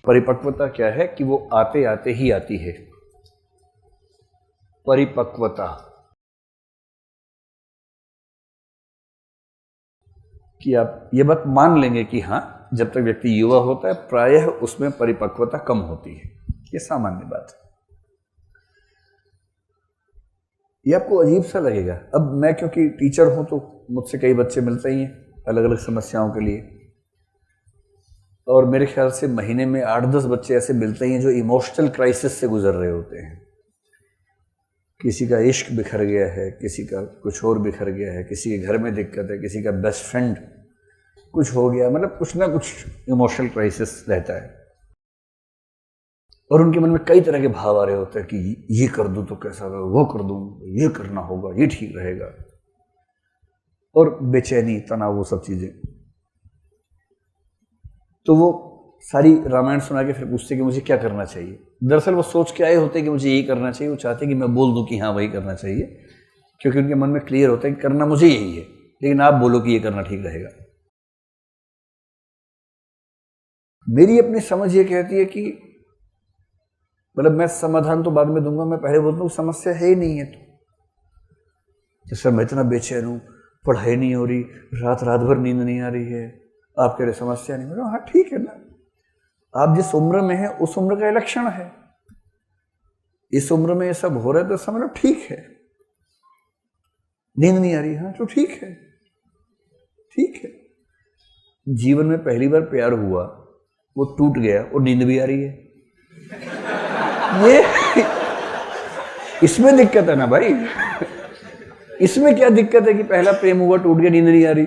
परिपक्वता क्या है कि वो आते आते ही आती है। परिपक्वता कि आप ये बात मान लेंगे कि हाँ, जब तक व्यक्ति युवा होता है प्रायः उसमें परिपक्वता कम होती है, ये सामान्य बात है। ये आपको अजीब सा लगेगा। अब मैं क्योंकि टीचर हूं तो मुझसे कई बच्चे मिलते ही हैं अलग अलग समस्याओं के लिए, और मेरे ख्याल से महीने में 8-10 बच्चे ऐसे मिलते हैं जो इमोशनल क्राइसिस से गुजर रहे होते हैं। किसी का इश्क बिखर गया है, किसी का कुछ और बिखर गया है, किसी के घर में दिक्कत है, किसी का बेस्ट फ्रेंड कुछ हो गया, मतलब कुछ ना कुछ इमोशनल क्राइसिस रहता है। और उनके मन में कई तरह के भाव आ रहे होते हैं कि ये कर दूं तो कैसा होगा, वो कर दूं, ये करना होगा, ये ठीक रहेगा, और बेचैनी, तनाव, वो सब चीजें। तो वो सारी रामायण सुना के फिर पूछते कि मुझे क्या करना चाहिए। दरअसल वो सोच के आए होते कि मुझे यही करना चाहिए, वो चाहते कि मैं बोल दूं कि हाँ वही करना चाहिए, क्योंकि उनके मन में क्लियर होता है कि करना मुझे यही है, लेकिन आप बोलो कि ये करना ठीक रहेगा। मेरी अपनी समझ ये कहती है कि मतलब मैं समाधान तो बाद में दूंगा, मैं पहले बोलता हूँ समस्या है ही नहीं है। तो जैसे मैं इतना बेचैन हूँ, पढ़ाई नहीं हो रही, रात रात भर नींद नहीं आ रही है, आप कह रहे समस्या नहीं। मतलब हाँ ठीक है ना, आप जिस उम्र में है उस उम्र का लक्षण है। इस उम्र में ये सब हो रहा है तो समझ ठीक है। नींद नहीं आ रही, हाँ तो ठीक है, ठीक है। जीवन में पहली बार प्यार हुआ, वो टूट गया और नींद भी आ रही है, ये इसमें दिक्कत है ना भाई। इसमें क्या दिक्कत है कि पहला प्रेम हुआ, टूट गया, नींद नहीं आ रही।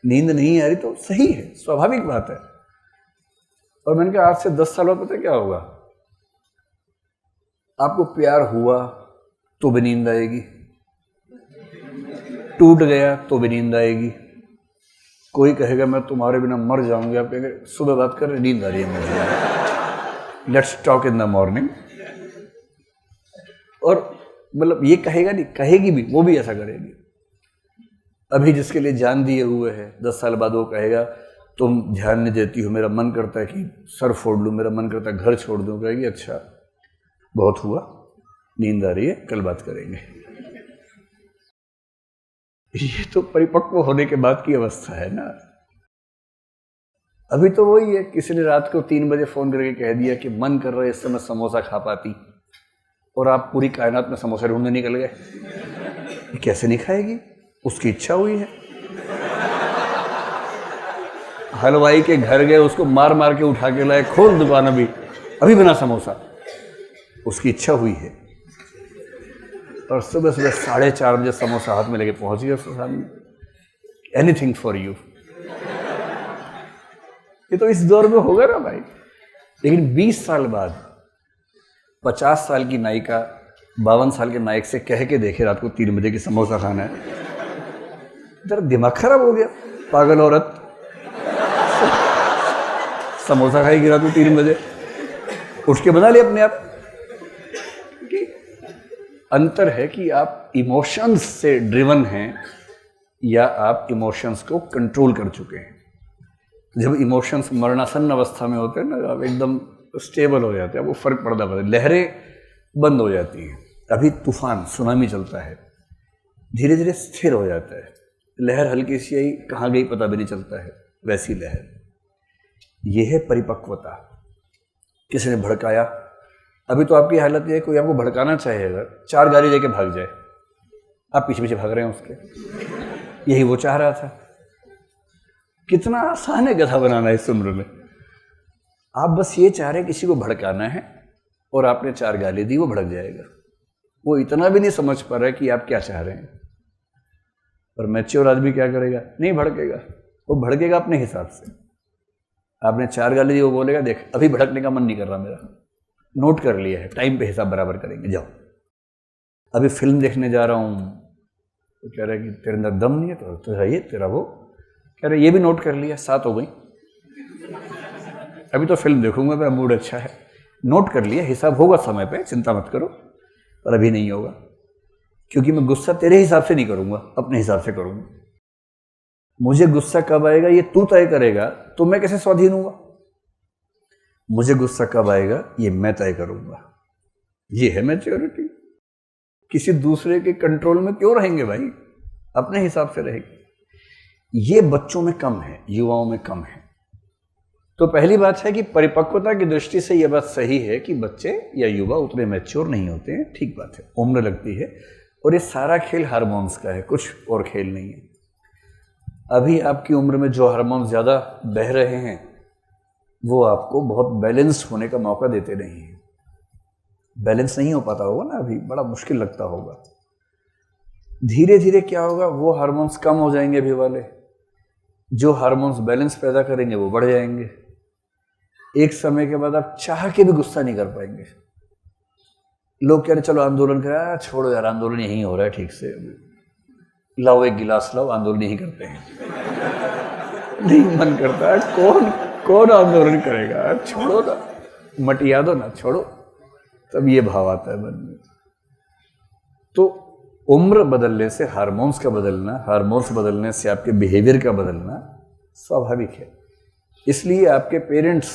नींद नहीं आ रही तो सही है, स्वाभाविक बात है। और मैंने कहा आज से 10 साल बाद पता क्या होगा, आपको प्यार हुआ तो भी नींद आएगी, टूट गया तो भी नींद आएगी। कोई कहेगा मैं तुम्हारे बिना मर जाऊंगी, आप कहेंगे सुबह बात कर, नींद आ रही है मुझे, let's talk in the morning. और मतलब ये कहेगा नहीं, कहेगी भी, वो भी ऐसा करेगी। अभी जिसके लिए जान दिए हुए है, 10 साल बाद वो कहेगा तुम ध्यान नहीं देती हो, मेरा मन करता है कि सर फोड़ लूं, मेरा मन करता है घर छोड़ दूं। कहेगी अच्छा बहुत हुआ, नींद आ रही है, कल बात करेंगे। ये तो परिपक्व होने के बाद की अवस्था है ना। अभी तो वही है, किसी ने रात को 3 बजे फोन करके कह दिया कि मन कर रहा है इस समय समोसा खा पाती, और आप पूरी कायनात में समोसा ढूंढने निकल गए। कैसे नहीं खाएगी, उसकी इच्छा हुई है। हलवाई के घर गए, उसको मार मार के उठा के लाए, खोल दुकान अभी अभी बना समोसा, उसकी इच्छा हुई है। और सुबह सुबह 4:30 बजे समोसा हाथ में लेके पहुंच गया उसके सामने, एनीथिंग फॉर यू। ये तो इस दौर में होगा ना भाई। लेकिन 20 साल बाद 50 साल की नायिका 52 साल के नायक से कह के देखे रात को 3 बजे की समोसा खाना है, तेरा दिमाग खराब हो गया पागल औरत। समोसा खाएगी रात को 3 बजे, उठ के बना ले अपने आप। अंतर है कि आप इमोशंस से ड्रिवन हैं या आप इमोशंस को कंट्रोल कर चुके हैं। जब इमोशंस मरणासन्न अवस्था में होते हैं ना, आप एकदम स्टेबल हो जाते हैं, वो फर्क पड़ता है, लहरें बंद हो जाती हैं। अभी तूफान सुनामी चलता है, धीरे धीरे स्थिर हो जाता है, लहर हल्की सी आई, कहाँ गई पता भी नहीं चलता है, वैसी लहर। यह है परिपक्वता। किसी ने भड़काया, अभी तो आपकी हालत ये है, कोई आपको भड़काना चाहे अगर 4 गाड़ी लेके भाग जाए, आप पीछे पीछे भाग रहे हैं उसके। यही वो चाह रहा था। कितना आसान है गधा बनाना इस उम्र में। आप बस ये चाह रहे हैं किसी को भड़काना है, और आपने 4 गाली दी, वो भड़क जाएगा। वो इतना भी नहीं समझ पा रहा है कि आप क्या चाह रहे हैं। और मैच्योर आदमी क्या करेगा, नहीं भड़केगा, वो भड़केगा अपने हिसाब से। आपने 4 गाली दी, वो बोलेगा देख अभी भड़कने का मन नहीं कर रहा मेरा, नोट कर लिया है, टाइम पे हिसाब बराबर करेंगे, जाओ। अभी फिल्म देखने जा रहा हूँ, तो कह रहा है कि तेरे अंदर दम नहीं है, तो है ये तेरा वो, कह रहे ये भी नोट कर लिया, 7 हो गई। अभी तो फिल्म देखूंगा, मेरा मूड अच्छा है, नोट कर लिया, हिसाब होगा समय पे, चिंता मत करो, पर अभी नहीं होगा, क्योंकि मैं गुस्सा तेरे हिसाब से नहीं करूंगा, अपने हिसाब से करूंगा। मुझे गुस्सा कब आएगा ये तू तय करेगा, तो मैं कैसे स्वाधीन हूँगा। मुझे गुस्सा कब आएगा ये मैं तय करूंगा। ये है मैच्योरिटी। किसी दूसरे के कंट्रोल में क्यों रहेंगे भाई, अपने हिसाब से रहेंगे। ये बच्चों में कम है, युवाओं में कम है। तो पहली बात है कि परिपक्वता की दृष्टि से यह बात सही है कि बच्चे या युवा उतने मैच्योर नहीं होते हैं, ठीक बात है, उम्र लगती है। और ये सारा खेल हार्मोन्स का है, कुछ और खेल नहीं है। अभी आपकी उम्र में जो हार्मोन्स ज़्यादा बह रहे हैं वो आपको बहुत बैलेंस्ड होने का मौका देते नहीं हैं। बैलेंस नहीं हो पाता होगा ना, अभी बड़ा मुश्किल लगता होगा। धीरे धीरे क्या होगा, वो हार्मोन्स कम हो जाएंगे अभी वाले, जो हार्मोन्स बैलेंस पैदा करेंगे वो बढ़ जाएंगे। एक समय के बाद आप चाह के भी गुस्सा नहीं कर पाएंगे। लोग कह रहे चलो आंदोलन करें, छोड़ो यार आंदोलन यहीं हो रहा है ठीक से, लाओ एक गिलास लाओ, आंदोलन यहीं करते हैं। नहीं मन करता है, कौन आंदोलन करेगा, छोड़ो ना, मटिया दो ना, छोड़ो। तब ये भाव आता है मन में। तो उम्र बदलने से हार्मोन्स का बदलना, हार्मोन्स बदलने से आपके बिहेवियर का बदलना स्वाभाविक है। इसलिए आपके पेरेंट्स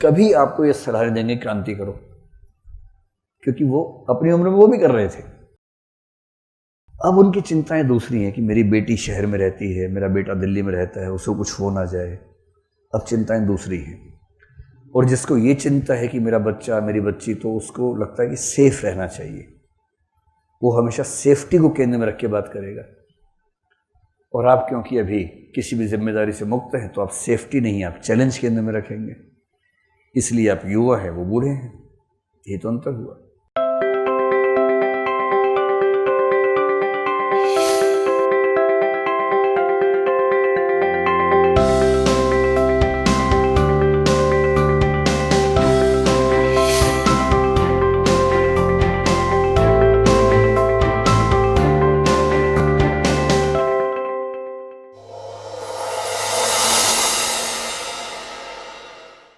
कभी आपको यह सलाह नहीं देंगे क्रांति करो, क्योंकि वो अपनी उम्र में वो भी कर रहे थे। अब उनकी चिंताएं दूसरी हैं कि मेरी बेटी शहर में रहती है, मेरा बेटा दिल्ली में रहता है, उसको कुछ हो ना जाए। अब चिंताएं दूसरी हैं। और जिसको ये चिंता है कि मेरा बच्चा, मेरी बच्ची, तो उसको लगता है कि सेफ रहना चाहिए। वो हमेशा सेफ्टी को केंद्र में रख के बात करेगा। और आप क्योंकि अभी किसी भी जिम्मेदारी से मुक्त हैं, तो आप सेफ्टी नहीं, आप चैलेंज केंद्र में रखेंगे। इसलिए आप युवा हैं, वो बूढ़े हैं। ये तो अंतर हुआ।